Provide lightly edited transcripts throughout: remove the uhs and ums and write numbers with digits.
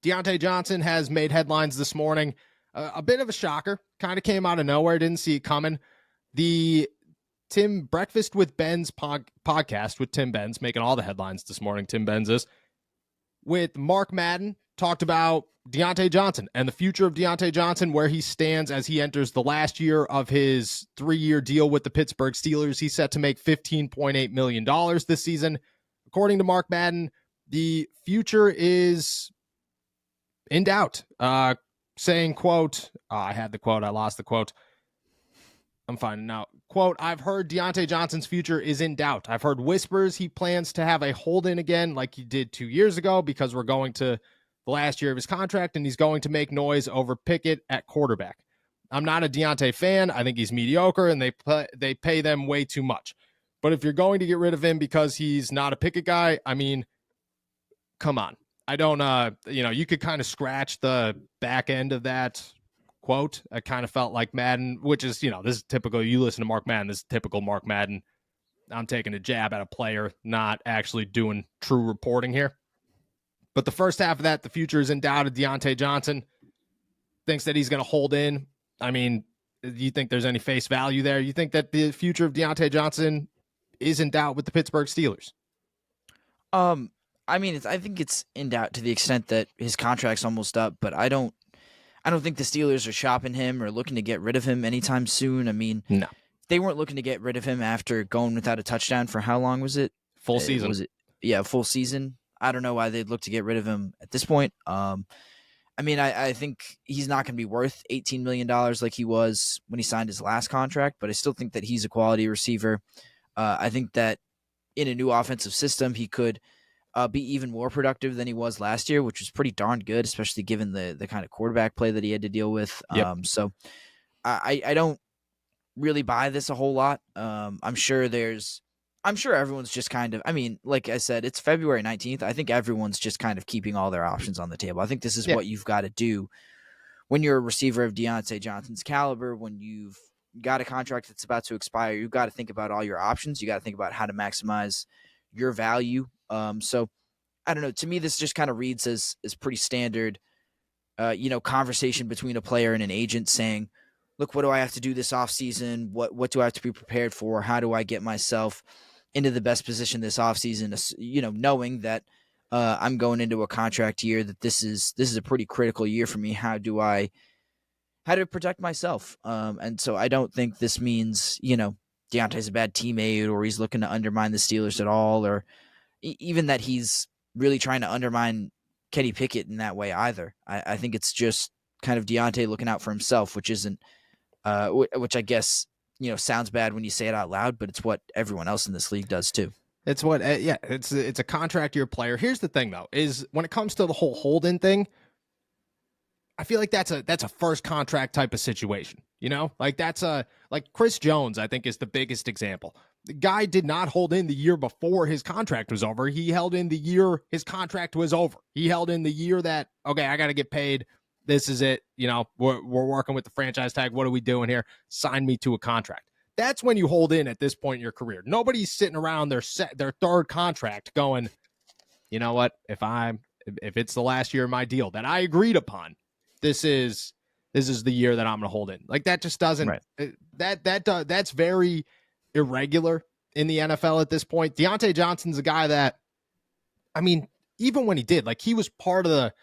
Diontae Johnson has made headlines this morning. A bit of a shocker. Kind of came out of nowhere. Didn't see it coming. The Tim Breakfast with Ben's podcast with Tim Benz, making all the headlines this morning. Tim Benz is with Mark Madden, talked about Diontae Johnson and the future of Diontae Johnson, where he stands as he enters the last year of his 3-year deal with the Pittsburgh Steelers. He's set to make $15.8 million this season. According to Mark Madden, the future is in doubt. Saying, quote, I had the quote, I lost the quote. I'm finding now. Quote, I've heard Diontae Johnson's future is in doubt. I've heard whispers he plans to have a hold-in again like he did 2 years ago because we're going to the last year of his contract and he's going to make noise over Pickett at quarterback. I'm not a Diontae fan. I think he's mediocre and they pay them way too much. But if you're going to get rid of him because he's not a Pickett guy, I mean, come on. I don't, you could kind of scratch the back end of that quote. I kind of felt like Madden, which is, this is typical. You listen to Mark Madden, this is typical Mark Madden. I'm taking a jab at a player, not actually doing true reporting here. But the first half of that, the future is in doubt of Diontae Johnson. Thinks that he's going to hold in. I mean, do you think there's any face value there? You think that the future of Diontae Johnson is in doubt with the Pittsburgh Steelers? I think it's in doubt to the extent that his contract's almost up, but I don't think the Steelers are shopping him or looking to get rid of him anytime soon. I mean, no. They weren't looking to get rid of him after going without a touchdown for how long was it? Full season. Full season. I don't know why they'd look to get rid of him at this point. I think he's not going to be worth $18 million like he was when he signed his last contract, but I still think that he's a quality receiver. I think that in a new offensive system, he could be even more productive than he was last year, which was pretty darn good, especially given the kind of quarterback play that he had to deal with. Yep. So I don't really buy this a whole lot. I'm sure everyone's just kind of, like I said, it's February 19th. I think everyone's just kind of keeping all their options on the table. I think this is what you've got to do when you're a receiver of Diontae Johnson's caliber, when you've got a contract that's about to expire. You've got to think about all your options. You got to think about how to maximize your value. So I don't know. To me, this just kind of reads as pretty standard, conversation between a player and an agent saying, look, what do I have to do this offseason? What do I have to be prepared for? How do I get myself into the best position this offseason? Knowing that I'm going into a contract year, that this is a pretty critical year for me. How do protect myself? And so I don't think this means, Deontay's a bad teammate or he's looking to undermine the Steelers at all, or even that he's really trying to undermine Kenny Pickett in that way either. I think it's just kind of Diontae looking out for himself, which isn't, which I guess, sounds bad when you say it out loud, but it's what everyone else in this league does too. It's what, it's a contract year player. Here's the thing though, is when it comes to the whole hold-in thing, I feel like that's a first contract type of situation, like Chris Jones, I think, is the biggest example. The guy did not hold in the year before his contract was over. He held in the year his contract was over. He held in the year that, okay, I got to get paid. This is it. We're working with the franchise tag. What are we doing here? Sign me to a contract. That's when you hold in at this point in your career. Nobody's sitting around their third contract going, you know what? If it's the last year of my deal that I agreed upon, this is the year that I'm going to hold in. Like, that just doesn't, right. That's very irregular in the NFL at this point. Diontae Johnson's a guy that, even when he did, like, he was part of the,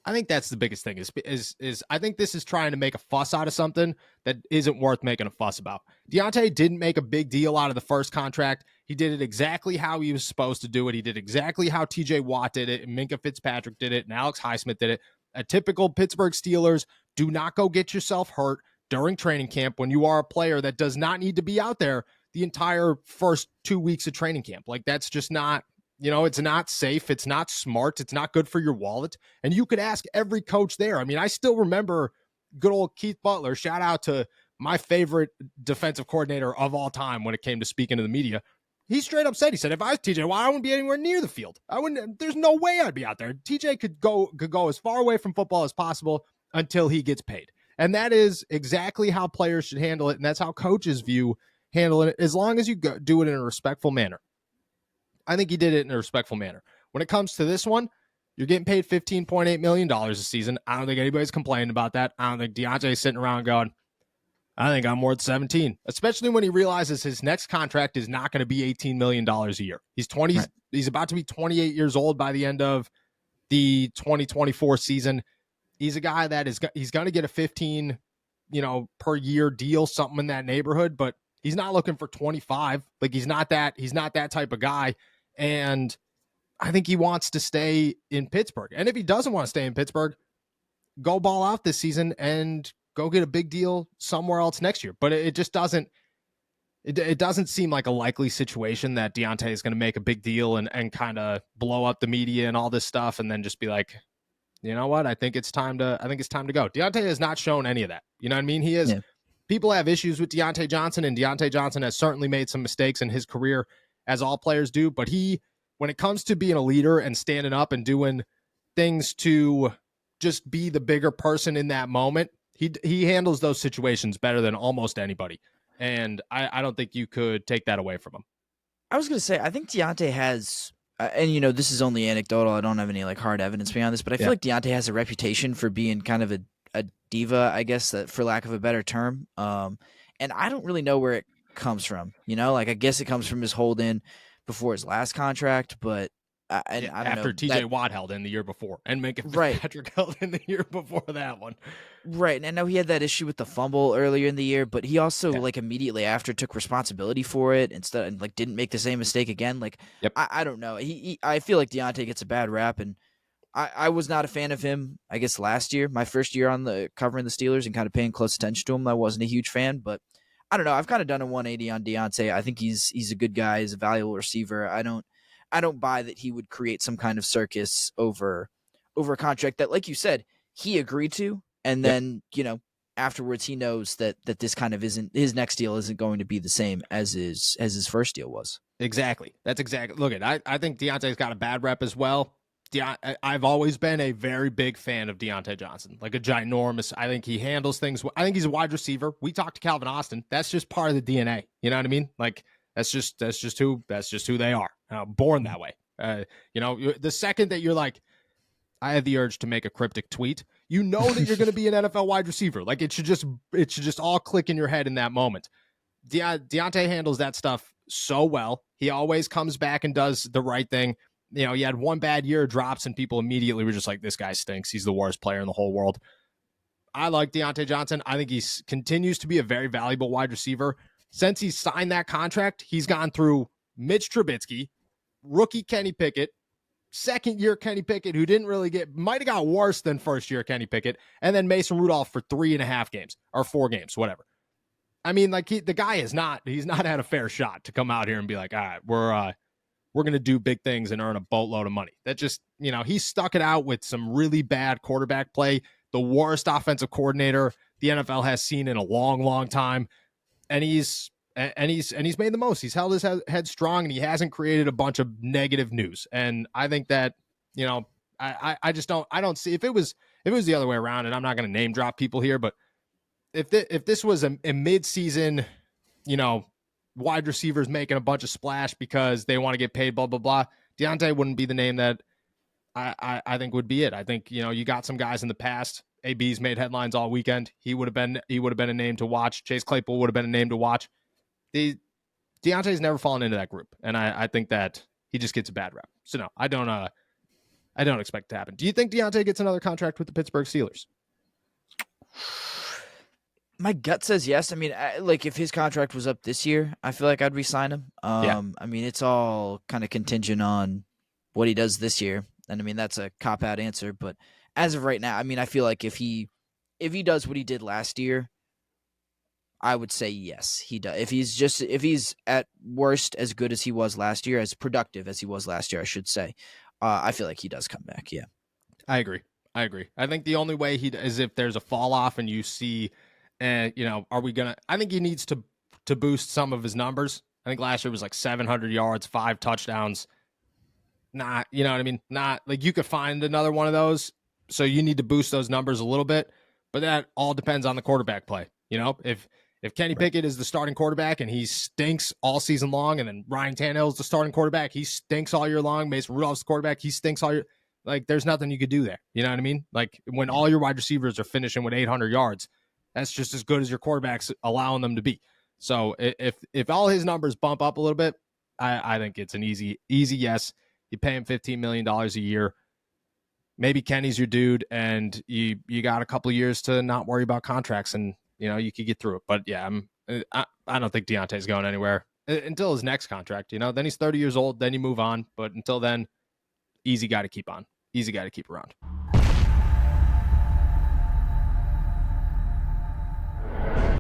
I think that's the biggest thing is I think this is trying to make a fuss out of something that isn't worth making a fuss about. Diontae didn't make a big deal out of the first contract. He did it exactly how he was supposed to do it. He did exactly how TJ Watt did it, and Minkah Fitzpatrick did it, and Alex Highsmith did it. A typical Pittsburgh Steelers, do not go get yourself hurt during training camp when you are a player that does not need to be out there the entire first 2 weeks of training camp. Like, that's just not, it's not safe. It's not smart. It's not good for your wallet. And you could ask every coach there. I still remember good old Keith Butler. Shout out to my favorite defensive coordinator of all time when it came to speaking to the media. He straight up said, he said, if I was TJ, I wouldn't be anywhere near the field. There's no way I'd be out there. TJ could go as far away from football as possible until he gets paid. And that is exactly how players should handle it. And that's how coaches view handling it, as long as you do it in a respectful manner. I think he did it in a respectful manner. When it comes to this one, You're getting paid $15.8 million a season. I don't think anybody's complaining about that. I don't think Deontay's sitting around going, I think I'm worth 17, especially when he realizes his next contract is not going to be $18 million a year. He's 20. Right. He's about to be 28 years old by the end of the 2024 season. He's a guy that he's going to get a 15, per year deal, something in that neighborhood, but he's not looking for 25. Like he's not that type of guy. And I think he wants to stay in Pittsburgh. And if he doesn't want to stay in Pittsburgh, go ball out this season and go get a big deal somewhere else next year. But it just doesn't, it doesn't seem like a likely situation that Diontae is going to make a big deal and kind of blow up the media and all this stuff. And then just be like, you know what? I think it's time to go. Diontae has not shown any of that. You know what I mean? He is, people have issues with Diontae Johnson, and Diontae Johnson has certainly made some mistakes in his career, as all players do. But when it comes to being a leader and standing up and doing things to just be the bigger person in that moment, he handles those situations better than almost anybody. And I don't think you could take that away from him. I was going to say, I think Diontae has, and this is only anecdotal. I don't have any hard evidence behind this, but I feel like Diontae has a reputation for being kind of a diva, I guess, for lack of a better term. And I don't really know where it comes from. I guess it comes from his hold in before his last contract, but I don't after know. TJ Watt held in the year before and Minka Fitzpatrick held in the year before that one. Right. And I know he had that issue with the fumble earlier in the year, but he also immediately after took responsibility for it instead and didn't make the same mistake again. I don't know. I feel like Diontae gets a bad rap, and I was not a fan of him, I guess, last year, my first year on the covering the Steelers and kind of paying close attention to him. I wasn't a huge fan, but I don't know. I've kind of done a 180 on Diontae. I think he's a good guy. He's a valuable receiver. I don't buy that he would create some kind of circus over a contract that, like you said, he agreed to. And then, afterwards he knows that this kind of isn't, his next deal isn't going to be the same as his first deal was. Exactly. That's exactly. Look, I think Deontay's got a bad rep as well. I've always been a very big fan of Diontae Johnson, like a ginormous. I think he handles things. I think he's a wide receiver. We talked to Calvin Austin. That's just part of the DNA. You know what I mean? That's just who they are. Born that way. The second that you're like, I have the urge to make a cryptic tweet, that you're going to be an NFL wide receiver. It should just all click in your head in that moment. Diontae handles that stuff so well. He always comes back and does the right thing. He had one bad year, drops, and people immediately were just like, this guy stinks. He's the worst player in the whole world. I like Diontae Johnson. I think he continues to be a very valuable wide receiver. Since he signed that contract, he's gone through Mitch Trubisky, rookie Kenny Pickett, second-year Kenny Pickett, who might have got worse than first-year Kenny Pickett, and then Mason Rudolph for 3.5 games, or 4 games, whatever. I mean, the guy he's not had a fair shot to come out here and be like, all right, we're going to do big things and earn a boatload of money. That just, he stuck it out with some really bad quarterback play, the worst offensive coordinator the NFL has seen in a long, long time. And he's made the most. He's held his head strong, and he hasn't created a bunch of negative news. And I think that, I don't see, if it was the other way around, and I'm not going to name drop people here, but if this was a mid-season, wide receivers making a bunch of splash because they want to get paid, blah, blah, blah, Diontae wouldn't be the name that I think would be it. I think, you got some guys in the past. AB's made headlines all weekend. He would have been a name to watch. Chase Claypool would have been a name to watch. Deontay's never fallen into that group, and I think that he just gets a bad rep. So no, I don't expect it to happen. Do you think Diontae gets another contract with the Pittsburgh Steelers? My gut says yes. I mean, if his contract was up this year, I feel like I'd re-sign him. I mean, it's all kind of contingent on what he does this year, and I mean that's a cop-out answer. But as of right now, I mean, I feel like if he does what he did last year, I would say yes, he does. If he's at worst as good as he was last year, as productive as he was last year, I should say, I feel like he does come back. Yeah, I agree. I think the only way is if there's a fall off and you see, are we gonna? I think he needs to boost some of his numbers. I think last year was 700 yards, 5 touchdowns. Not, you know what I mean? Not you could find another one of those. So you need to boost those numbers a little bit, but that all depends on the quarterback play. If Kenny Pickett is the starting quarterback and he stinks all season long, and then Ryan Tannehill is the starting quarterback, he stinks all year long. Mason Rudolph's the quarterback, he stinks all year. Like, there's nothing you could do there. You know what I mean? Like, when all your wide receivers are finishing with 800 yards, that's just as good as your quarterback's allowing them to be. So if all his numbers bump up a little bit, I think it's an easy yes. You pay him $15 million a year. Maybe Kenny's your dude, and you got a couple of years to not worry about contracts, and you could get through it. But yeah, I don't think Deontay's going anywhere until his next contract. Then he's 30 years old. Then you move on. But until then, easy guy to keep on. Easy guy to keep around.